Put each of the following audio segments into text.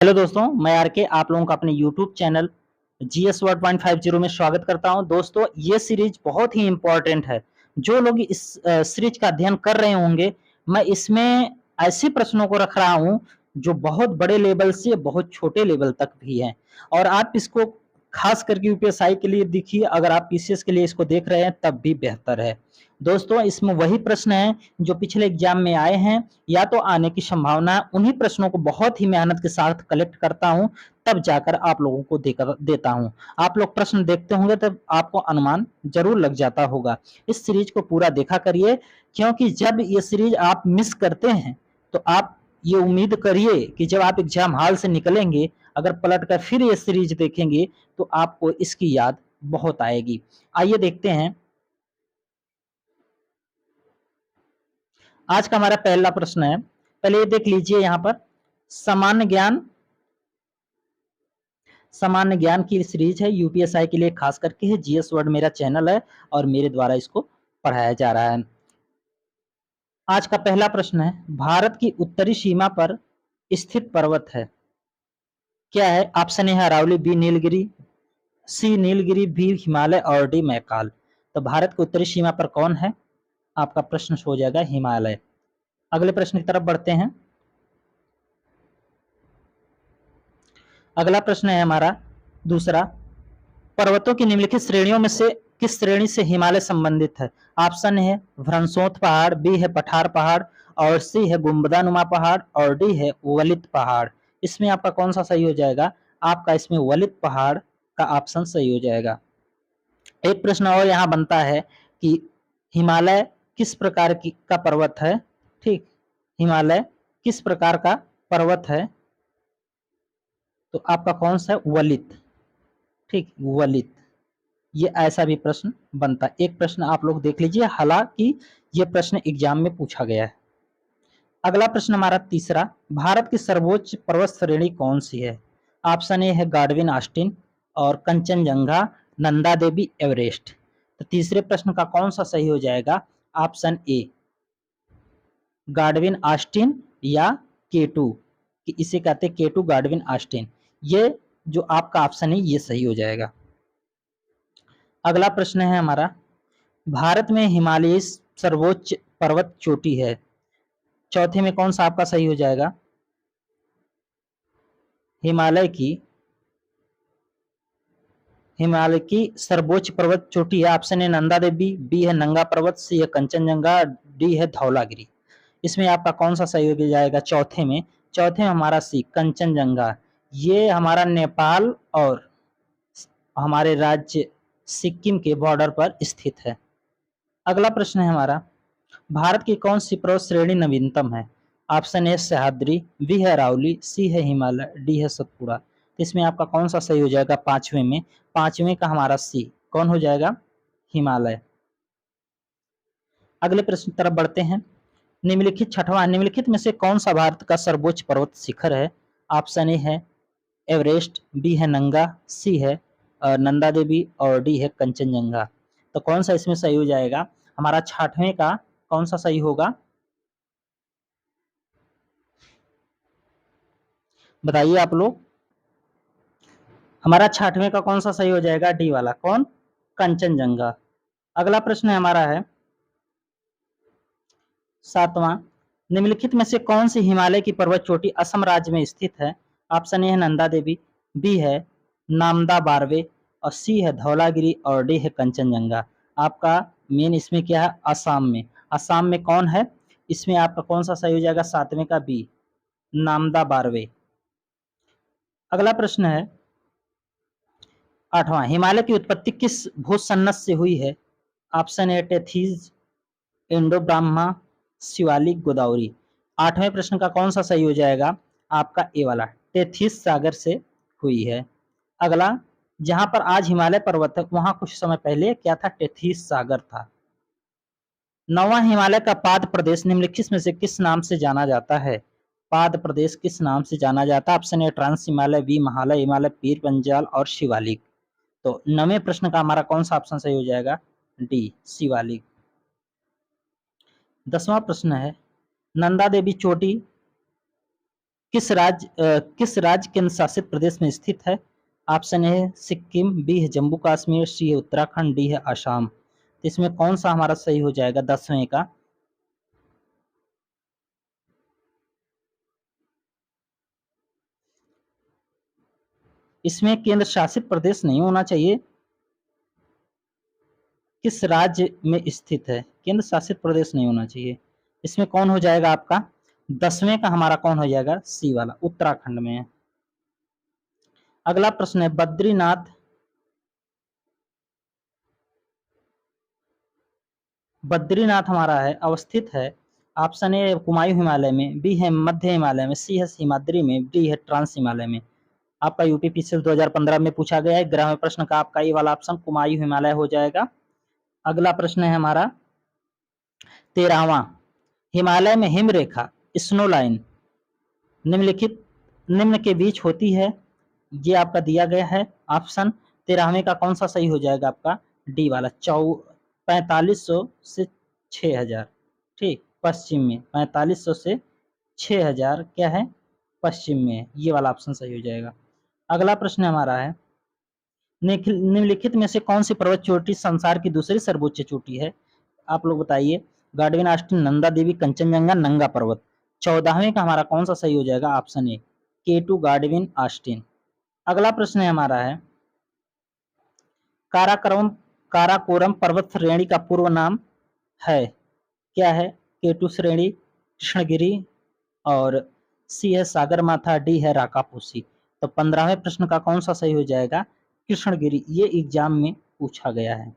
Hello दोस्तों, मैं are के आप लोगों का अपने यूट्यूब चैनल जीएस वर्ड 150 में स्वागत करता हूं। दोस्तों, ये सीरीज बहुत ही इम्पोर्टेंट है। जो लोग इस सीरीज का अध्ययन कर रहे होंगे, मैं इसमें ऐसे प्रश्नों को रख रहा हूं जो बहुत बड़े लेवल से बहुत छोटे लेवल तक भी हैं। और आप इसको खास करके यूपीएसआई के लिए देखिए, अगर आप पीसीएस के लिए इसको देख रहे हैं तब भी बेहतर है। दोस्तों, इसमें वही प्रश्न हैं जो पिछले एग्जाम में आए हैं या तो आने की संभावना है। उन्हीं प्रश्नों को बहुत ही मेहनत के साथ कलेक्ट करता हूं, तब जाकर आप लोगों को देता हूं। आप लोग प्रश्न देखते होंगे तब आपको अनुमान जरूर लग जाता होगा। इस सीरीज को पूरा देखा करिए, क्योंकि जब ये सीरीज आप मिस करते हैं तो आप ये उम्मीद करिए कि जब आप एग्जाम हॉल से निकलेंगे, अगर पलट कर फिर ये सीरीज देखेंगे तो आपको इसकी याद बहुत आएगी। आइए देखते हैं। आज का हमारा पहला प्रश्न है, पहले ये देख लीजिए। यहाँ पर सामान्य ज्ञान सामान्य ज्ञान की सीरीज है, यूपीएसआई के लिए खास करके है। जीएस वर्ड मेरा चैनल है और मेरे द्वारा इसको पढ़ाया जा रहा है। आज का पहला प्रश्न है, भारत की उत्तरी सीमा पर स्थित पर्वत है, क्या है? ऑप्शन ए है अरावली, बी नीलगिरी, सी नीलगिरी, बी हिमालय और डी मैकाल। तो भारत की उत्तरी सीमा पर कौन है? आपका प्रश्न हो जाएगा हिमालय। अगले प्रश्न की तरफ बढ़ते हैं। अगला प्रश्न है हमारा दूसरा, पर्वतों की निम्नलिखित श्रेणियों में से किस श्रेणी से हिमालय संबंधित है? ऑप्शन है भ्रंशोत पहाड़, बी है पठार पहाड़ और सी है गुम्बदानुमा पहाड़ और डी है वलित पहाड़। इसमें आपका कौन सा सही हो जाएगा? आपका इसमें वलित पहाड़ का ऑप्शन सही हो जाएगा। एक प्रश्न और यहाँ बनता है कि हिमालय किस प्रकार की का पर्वत है? ठीक, हिमालय किस प्रकार का पर्वत है? तो आपका कौन सा है? वलित। ठीक, वलित। ये ऐसा भी प्रश्न बनता है। एक प्रश्न आप लोग देख लीजिए, हालांकि ये प्रश्न एग्जाम में पूछा गया है। अगला प्रश्न हमारा तीसरा, भारत की सर्वोच्च पर्वत श्रेणी कौन सी है? ऑप्शन ए है गाडविन आस्टिन और कंचनजंगा, नंदा देवी, एवरेस्ट। तो तीसरे प्रश्न का कौन सा सही हो जाएगा? ऑप्शन ए गाडविन आस्टिन या केटू, कि इसे कहते हैं केटू गाडविन आस्टिन। ये जो आपका ऑप्शन है ये सही हो जाएगा। अगला प्रश्न है हमारा, भारत में हिमालयी सर्वोच्च पर्वत चोटी है, चौथे में कौन सा आपका सही हो जाएगा? हिमालय की हिमालय की सर्वोच्च पर्वत चोटी है। Option A Nanda Devi, B है नंगा पर्वत, सी है कंचनजंगा, डी है धौलागिरी। इसमें आपका कौन सा सही हो जाएगा? चौथे में हमारा सी कंचनजंगा। ये हमारा नेपाल और हमारे राज्य सिक्किम के बॉर्डर पर स्थित है। अगला प्रश्न है हमारा, भारत की कौन सी पर्वत श्रेणी नवीनतम है? ऑप्शन ए सह्याद्री, बी है अरावली, सी है हिमालय, डी है सतपुड़ा। तो इसमें आपका कौन सा सही हो जाएगा? पांचवें का हमारा सी कौन हो जाएगा? हिमालय। अगले प्रश्न की तरफ बढ़ते हैं। निम्नलिखित में से कौन सा भारत का सर्वोच्च पर्वत शिखर है? ऑप्शन ए है एवरेस्ट, बी है नंगा, सी है नंदा देवी और डी है कंचनजंगा। तो कौन सा इसमें सही हो जाएगा? हमारा छठवें का कौन सा सही होगा? बताइए आप लोग। हमारा छठवें का कौन सा सही हो जाएगा? डी वाला। कौन? कंचनजंगा। अगला प्रश्न हमारा है सातवां, निम्नलिखित में से कौन सी हिमालय की पर्वत चोटी असम राज्य में स्थित है? ऑप्शन ए है नंदा देवी, बी है नामदा बारवे और सी है धौलागिरी और डी है कंचनजंगा। आपका मेन इसमें क्या है? असम में। असम में कौन है? इसमें आपका कौन सा सही हो जाएगा? सातवें का बी, नामदा बारवे। अगला प्रश्न है आठवां, हिमालय की उत्पत्ति किस भूसन्नत से हुई है? Option A Tethys, Indo Brahma, Shivalik, Godavari. आठवें प्रश्न का कौन सा सही हो जाएगा? आपका ए वाला, टेथिस सागर से हुई है। अगला, जहां पर आज हिमालय पर्वत है वहां कुछ समय पहले क्या था? टेथिस सागर था। नौवां, हिमालय का पाद प्रदेश निम्नलिखित में से किस नाम से जाना जाता है? पाद प्रदेश किस नाम से जाना जाता है? Option A trans Himalaya, B Mahalaya Himalaya, Pir Panjal और शिवालिक। तो नवें प्रश्न का हमारा कौन सा ऑप्शन सही हो जाएगा? डी शिवालिक। 10वां प्रश्न है, नंदा देवी चोटी किस राज्य केंद्र शासित प्रदेश में स्थित है? ऑप्शन ए है सिक्किम, बी है जम्मू कश्मीर, सी है उत्तराखंड, डी है असम। तो इसमें कौन सा हमारा सही हो जाएगा 10वें का? इसमें केंद्र शासित प्रदेश नहीं होना चाहिए, किस राज्य में स्थित है, केंद्र शासित प्रदेश नहीं होना चाहिए। इसमें कौन हो जाएगा आपका 10वें का? हमारा कौन हो जाएगा? सी वाला, उत्तराखंड में है। अगला प्रश्न है बद्रीनाथ हमारा है अवस्थित है। ऑप्शन ए कुमायूं हिमालय में, बी है मध्य हिमालय में, सी है सीमाद्री में, डी है ट्रांस हिमालय में। आपका यूपीपीसीएल 2015 में पूछा गया है 11वें प्रश्न का आपका ये वाला ऑप्शन कुमायूं हिमालय हो जाएगा। अगला प्रश्न है हमारा 13वां, हिमालय में हिमरेखा स्नो लाइन निम्नलिखित निम्न के बीच होती है, ये आपका दिया गया है। ऑप्शन 13वें का कौन सा सही हो जाएगा आपका? डी वाला 4500 से 6000। ठीक, पश्चिम में 4500 से 6000 क्या है? पश्चिम में है, ये वाला ऑप्शन सही हो जाएगा। अगला प्रश्न हमारा है निम्नलिखित में से कौन सी पर्वत चोटी संसार की दूसरी सर्वोच्च चोटी है? आप लोग बताइए। गार्डविन आस्टिन, नंदा देवी, कंचनजंगा, नंगा पर्वत। 14वें का हमारा कौन सा सही हो जाएगा? Option A K2 Godwin Austen. अगला प्रश्न है हमारा है काराकोरम काराकोरम पर्वत श्रेणी का पूर्व नाम है, क्या है? K2 श्रेणी, कृष्णगिरी, और सी है सागरमाथा, डी है राकापोसी। तो 15वें प्रश्न का कौन सा सही हो जाएगा? कृष्णगिरी, ये एग्जाम में पूछा गया है।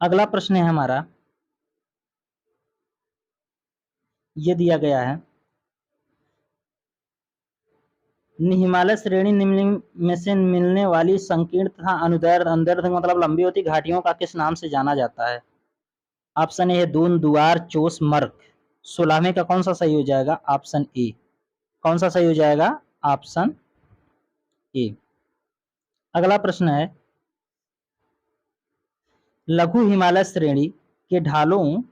अगला प्रश्न है हमारा, ये दिया गया है हिमालय श्रेणी निम्न में से मिलने वाली संकीर्ण तथा अनुदैर्ध्य मतलब लंबी होती घाटियों का किस नाम से जाना जाता है? ऑप्शन ए है दून, दुआर, चोस, मर्क। 16वें का कौन सा सही हो जाएगा? Option A. कौन सा सही हो जाएगा? Option A. अगला प्रश्न है लघु हिमालय श्रेणी के ढालों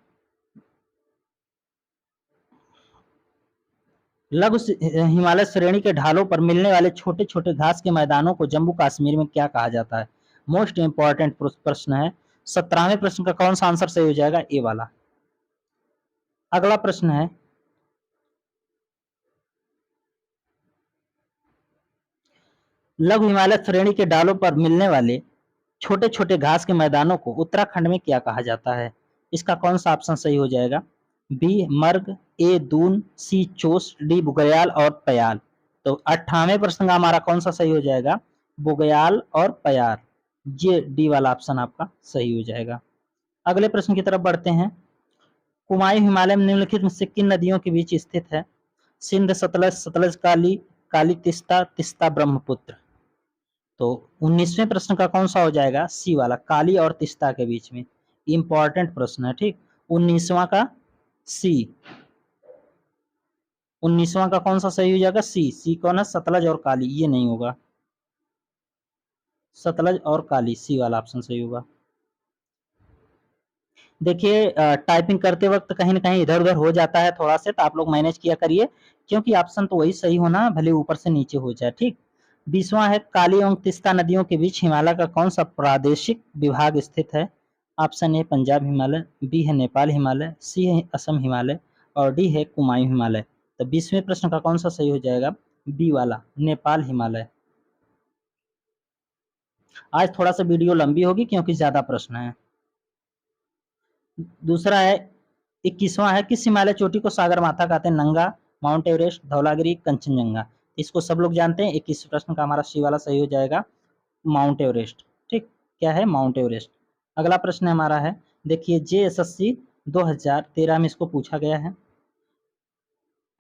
लघु हिमालय श्रेणी के ढालों पर मिलने वाले छोटे छोटे घास के मैदानों को जम्मू कश्मीर में क्या कहा जाता है? मोस्ट इंपॉर्टेंट प्रश्न है। 17वें प्रश्न का कौन सा आंसर सही हो जाएगा? ए वाला। अगला प्रश्न है लघु हिमालय श्रेणी के ढालों पर मिलने वाले छोटे छोटे घास के मैदानों को उत्तराखंड में क्या कहा जाता है? इसका कौन सा ऑप्शन सही हो जाएगा? बी मर्ग, ए दून, सी चोस, डी बुगयाल और पयाल। तो 18वें प्रश्न का हमारा कौन सा सही हो जाएगा? बुगयाल और पयार, ये डी वाला ऑप्शन आपका सही हो जाएगा। अगले प्रश्न की तरफ बढ़ते हैं। कुमायूं हिमालय में निम्नलिखित में से किन नदियों के बीच स्थित है? सिंध, सतलज, सतलज काली, काली तिस्ता, तिस्ता ब्रह्मपुत्र। तो 19वें प्रश्न का कौन सा हो जाएगा? सी वाला, काली और तिस्ता के बीच में। इंपॉर्टेंट प्रश्न है, ठीक। 19वां का सी, 19वां का कौन सा सही हो जाएगा? सी। सी कौन है? सतलज और काली, ये नहीं होगा, सतलज और काली, सी वाला ऑप्शन सही होगा। देखिए टाइपिंग करते वक्त कहीं ना कहीं इधर उधर हो जाता है थोड़ा से, तो आप लोग मैनेज किया करिए, क्योंकि ऑप्शन तो वही सही होना, भले ऊपर से नीचे हो जाए, ठीक। 20वां है काली एवं तिस्ता नदियों के बीच हिमालय का कौन सा प्रादेशिक विभाग स्थित है? Option A Punjab Himalaya, B है नेपाल हिमालय, सी है असम हिमालय, और डी है कुमायूं हिमालय। तो 20वें प्रश्न का कौन सा सही हो जाएगा? बी वाला, नेपाल हिमालय। आज थोड़ा सा वीडियो लंबी होगी क्योंकि ज्यादा प्रश्न है। दूसरा है 21वां है किस हिमालय चोटी को सागर माथा कहते हैं? नंगा, माउंट एवरेस्ट, धौलागिरी, कंचनजंगा। इसको सब लोग जानते हैं। 21 प्रश्न का हमारा सी वाला सही हो जाएगा, माउंट एवरेस्ट, ठीक। क्या है? Mount Everest. अगला प्रश्न हमारा है, देखिए JSSC 2013 में इसको पूछा गया है।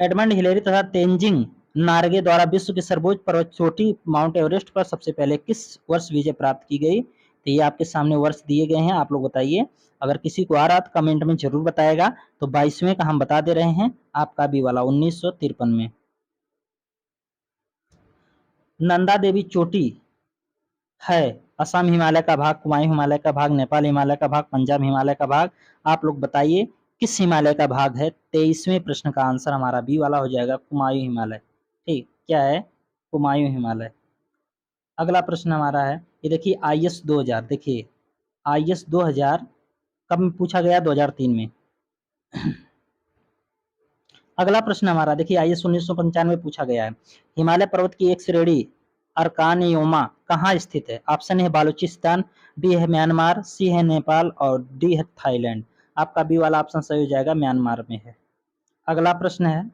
एडमंड हिलेरी तथा तेंजिंग नार्गे द्वारा विश्व की सर्वोच्च पर्वत चोटी माउंट एवरेस्ट पर सबसे पहले किस वर्ष विजय प्राप्त की गई? तो ये आपके सामने वर्ष दिए गए हैं, आप लोग बताइए। अगर किसी को आ रहा तो कमेंट में जरूर बताएगा। तो 22वें का हम बता दे रहे हैं आपका बी वाला 1953 में। नंदा देवी चोटी है असम हिमालय का भाग, कुमायूं हिमालय का भाग, नेपाल हिमालय का भाग, पंजाब हिमालय का भाग। आप लोग बताइए किस हिमालय का भाग है? 23वें प्रश्न का आंसर हमारा बी वाला हो जाएगा, कुमायूं हिमालय। ठीक, क्या है? कुमायूं हिमालय। अगला प्रश्न हमारा है, ये देखिए IS 2000, देखिए IS 2000 कब पूछा गया? 2003 में। अगला प्रश्न हमारा देखिए IS 1995 में पूछा गया है, हिमालय पर्वत की एक श्रेणी अरकान योमा कहाँ स्थित है? ऑप्शन है बालूचिस्तान, बी है म्यांमार, सी है नेपाल और डी है थाईलैंड। आपका बी वाला ऑप्शन सही हो जाएगा, म्यांमार में है। अगला प्रश्न है,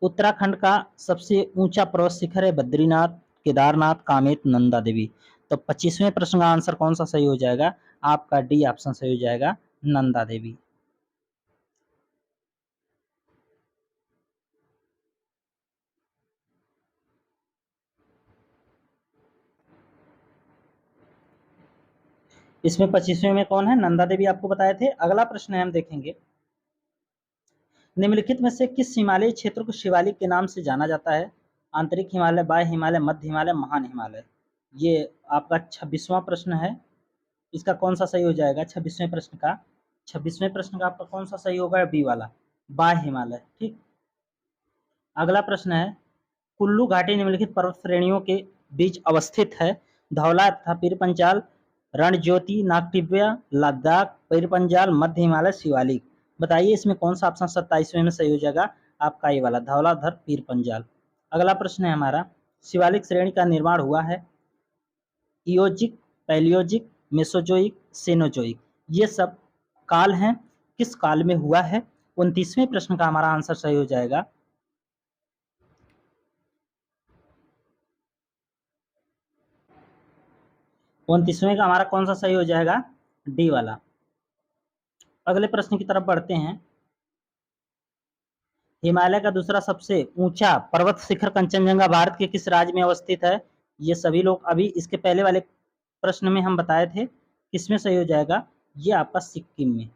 उत्तराखंड का सबसे ऊंचा पर्वत शिखर है बद्रीनाथ, केदारनाथ, कामेत, नंदा देवी। तो 25वें प्रश्न का आंसर कौन सा सही हो जाएगा? आपका डी ऑप्शन सही हो जाएगा, नंदा देवी। इसमें 25वें में कौन है? नंदा देवी आपको बताए थे। अगला प्रश्न है, हम देखेंगे, निम्नलिखित में से किस हिमालयी क्षेत्र को शिवालिक के नाम से जाना जाता है? आंतरिक हिमालय, बाह्य हिमालय, मध्य हिमालय, महान हिमालय। ये आपका 26वां प्रश्न है। इसका कौन सा सही हो जाएगा? 26वें प्रश्न का, 26वें प्रश्न का आपका कौन सा सही होगा? बी वाला, बाह्य हिमालय। ठीक। अगला प्रश्न है, कुल्लू घाटी निम्नलिखित पर्वत श्रेणियों के बीच अवस्थित है? धौला तथा पीर पंचाल, रणज्योति, नागटिब्बा, लद्दाख, पीर पंजाल, मध्य हिमालय, शिवालिक। बताइए इसमें कौन सा ऑप्शन 27वें में सही हो जाएगा? आपका ये वाला, धौलाधर पीर पंजाल। अगला प्रश्न है हमारा, शिवालिक श्रेणी का निर्माण हुआ है इयोजिक, पैलियोजिक, मेसोजोइक, सेनोजोइक। ये सब काल हैं, किस काल में हुआ है? 29वें प्रश्न का हमारा आंसर सही हो जाएगा, 29वें का हमारा कौन सा सही हो जाएगा? डी वाला। अगले प्रश्न की तरफ बढ़ते हैं, हिमालय का दूसरा सबसे ऊंचा पर्वत शिखर कंचनजंगा भारत के किस राज्य में अवस्थित है? ये सभी लोग अभी इसके पहले वाले प्रश्न में हम बताए थे, किसमें सही हो जाएगा? ये आपका सिक्किम में।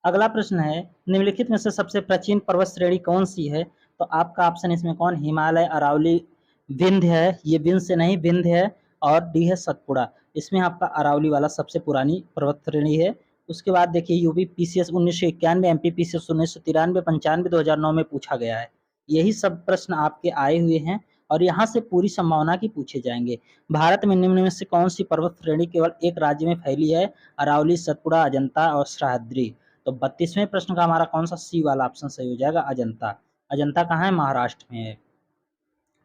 अगला प्रश्न है, निम्नलिखित में से सबसे प्राचीन पर्वत श्रेणी कौन सी है? तो आपका ऑप्शन इसमें कौन? हिमालय, अरावली, विंध्य है। ये विंध्य से नहीं, विंध्य है। और डी है सतपुड़ा। इसमें आपका अरावली वाला सबसे पुरानी पर्वत श्रेणी है। उसके बाद देखिए यूपी पीसीएस 1991, एमपी पीसीएस 1993, 95, 2009 में पूछा गया है। यही सब प्रश्न आपके आए हुए हैं और यहाँ से पूरी संभावना की पूछे जाएंगे। भारत में निम्न में से कौन सी पर्वत श्रेणी केवल एक राज्य में फैली है? अरावली, सतपुड़ा, अजंता और सह्याद्री। तो 32वें प्रश्न का हमारा कौन सा सी वाला ऑप्शन सही हो जाएगा? अजंता। अजंता कहाँ है? महाराष्ट्र में है।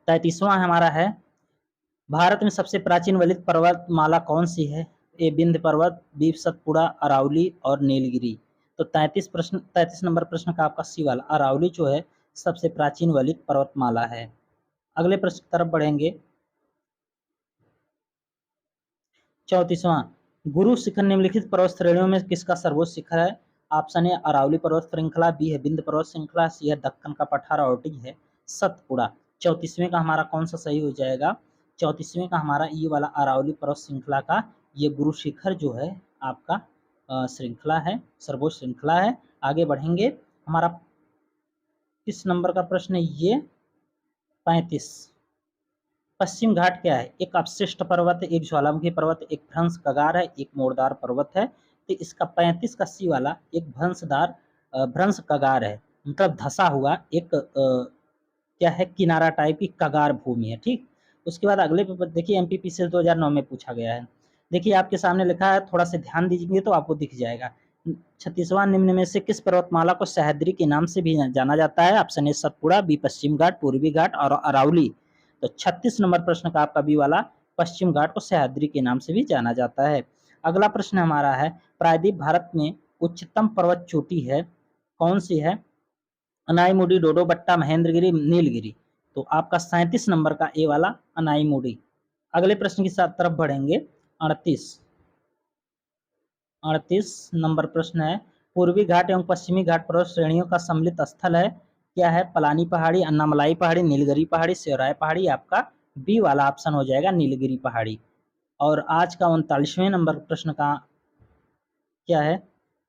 33वां हमारा है, भारत में सबसे प्राचीन वलित पर्वतमाला कौन सी है? ए विंध्य पर्वत, बी सतपुड़ा, अरावली और नीलगिरी। तो 33 नंबर प्रश्न का आपका सी वाला, अरावली जो है सबसे प्राचीन वलित पर्वतमाला है। अगले प्रश्न की तरफ बढ़ेंगे, 34वां, गुरु शिखर निम्नलिखित पर्वत श्रेणियों में किसका सर्वोच्च शिखर है? ऑप्शन ए अरावली पर्वत श्रृंखला, बी है विंध्य पर्वत श्रृंखला, सी है दक्कन का पठार और डी है सतपुड़ा। 34वें का हमारा कौन सा सही हो जाएगा? 34वें का हमारा ये वाला अरावली पर्वत श्रृंखला का ये गुरु शिखर जो है आपका श्रृंखला है, सर्वोच्च श्रृंखला है। आगे बढ़ेंगे, हमारा किस नंबर का प्रश्न है ये? 35। पश्चिम घाट क्या है? एक अपशिष्ट पर्वत है, एक ज्वालामुखी पर्वत, एक भ्रंश कगार है, एक मोड़दार पर्वत है। तो इसका 35 का सी वाला एक भ्रंश कगार है, मतलब धसा हुआ एक क्या है, किनारा टाइप की कगार भूमि है। ठीक। उसके बाद अगले पेपर देखिए, एमपीपीसीएस 2009 में पूछा गया है। देखिए आपके सामने लिखा है, थोड़ा सा ध्यान दीजिए तो आपको दिख जाएगा। 36वां, निम्न में से किस पर्वतमाला को सह्याद्री के नाम से भी जाना जाता है? ऑप्शन ए सतपुड़ा, बी पश्चिम घाट, पूर्वी घाट और अरावली। तो 36 नंबर प्रश्न का आपका बी वाला, पश्चिम घाट को सह्याद्री के नाम से भी जाना जाता है। अगला प्रश्न हमारा है, प्रायद्वीप भारत में उच्चतम पर्वत चोटी है, कौन सी है? अनाईमुडी, डोडोबट्टा, महेंद्रगिरी, नीलगिरी। तो आपका 37 नंबर का ए वाला अनाईमुडी। अगले प्रश्न की तरफ बढ़ेंगे, 38 नंबर प्रश्न है, पूर्वी घाट एवं पश्चिमी घाट पर्वत श्रेणियों का सम्मिलित स्थल है, क्या है? पलानी पहाड़ी, अन्नामलाई पहाड़ी, नीलगिरी पहाड़ी, सेवराय पहाड़ी। आपका बी वाला ऑप्शन हो जाएगा, नीलगिरी पहाड़ी। और आज का 39वें नंबर प्रश्न का क्या है?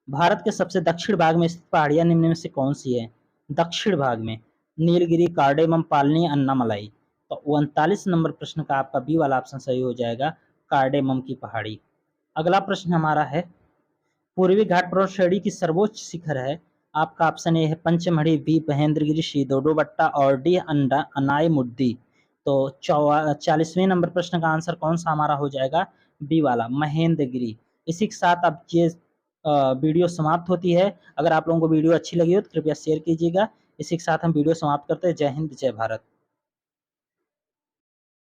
भारत के सबसे दक्षिण भाग में स्थित पहाड़ियां निम्न में से कौन सी है? दक्षिण भाग में नीलगिरी, कार्डेमम, पालनी, अन्नामलाई। तो 39 नंबर प्रश्न का आपका बी वाला ऑप्शन सही हो जाएगा, कार्डेमम की पहाड़ी। अगला प्रश्न हमारा है, पूर्वी घाट पर्वत श्रेणी की सर्वोच्च शिखर है? आपका ऑप्शन ए है पंचमढ़ी, बी महेंद्रगिरी, सी दोडोबट्टा और डी अनायमुड्डी। तो 40वें नंबर प्रश्न का आंसर कौन सा हमारा हो जाएगा? बी वाला महेंद्रगिरी। इसी के साथ अब ये वीडियो समाप्त होती है। अगर आप लोगों को वीडियो अच्छी लगी हो तो कृपया शेयर कीजिएगा। इसी के साथ हम वीडियो समाप्त करते हैं। जय हिंद, जय भारत।